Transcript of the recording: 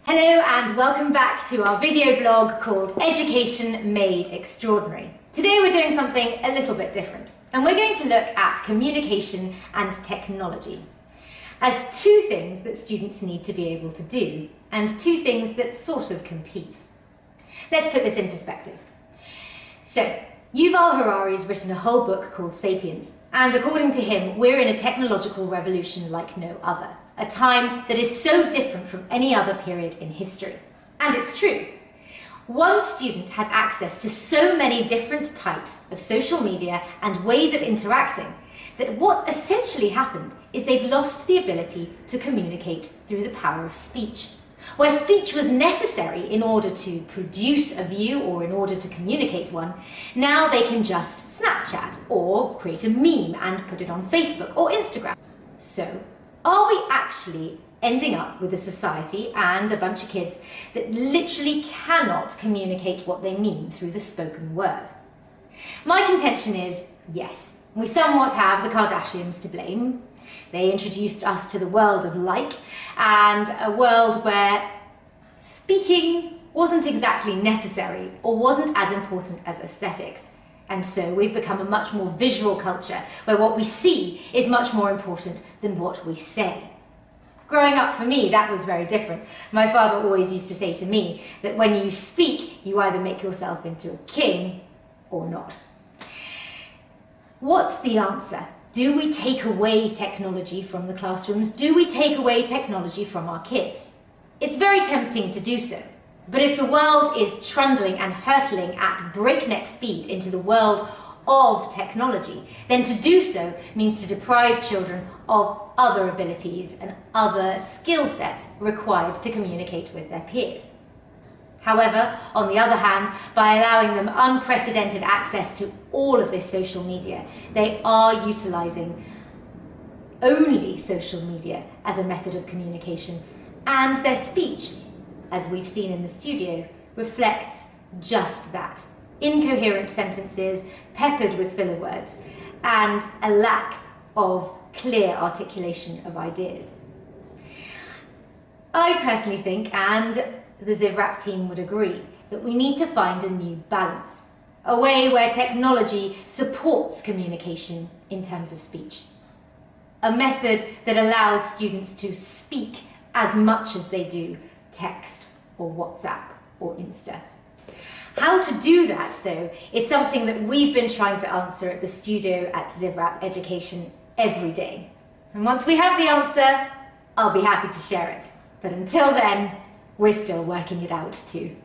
Hello and welcome back to our video blog called Education Made Extraordinary. Today we're doing something a little bit different and we're going to look at communication and technology as two things that students need to be able to do and two things that sort of compete. Let's put this in perspective. So, Yuval Harari's written a whole book called Sapiens, and according to him, we're in a technological revolution like no other. A time that is so different from any other period in history. And it's true. One student has access to so many different types of social media and ways of interacting that what's essentially happened is they've lost the ability to communicate through the power of speech. Where speech was necessary in order to produce a view or in order to communicate one, now they can just Snapchat or create a meme and put it on Facebook or Instagram. So, are we actually ending up with a society and a bunch of kids that literally cannot communicate what they mean through the spoken word? My contention is yes. We somewhat have the Kardashians to blame. They introduced us to the world of like, and a world where speaking wasn't exactly necessary or wasn't as important as aesthetics. And so we've become a much more visual culture where what we see is much more important than what we say. Growing up for me, that was very different. My father always used to say to me that when you speak, you either make yourself into a king or not. What's the answer? Do we take away technology from the classrooms? Do we take away technology from our kids? It's very tempting to do so. But if the world is trundling and hurtling at breakneck speed into the world of technology, then to do so means to deprive children of other abilities and other skill sets required to communicate with their peers. However, on the other hand, by allowing them unprecedented access to all of this social media, they are utilising only social media as a method of communication, and their speech, as we've seen in the studio, reflects just that. Incoherent sentences peppered with filler words and a lack of clear articulation of ideas. I personally think, and the ZivRap team would agree, that we need to find a new balance, a way where technology supports communication in terms of speech, a method that allows students to speak as much as they do text or WhatsApp or Insta. How to do that, though, is something that we've been trying to answer at the studio at ZivRap Education every day. And once we have the answer, I'll be happy to share it. But until then, we're still working it out too.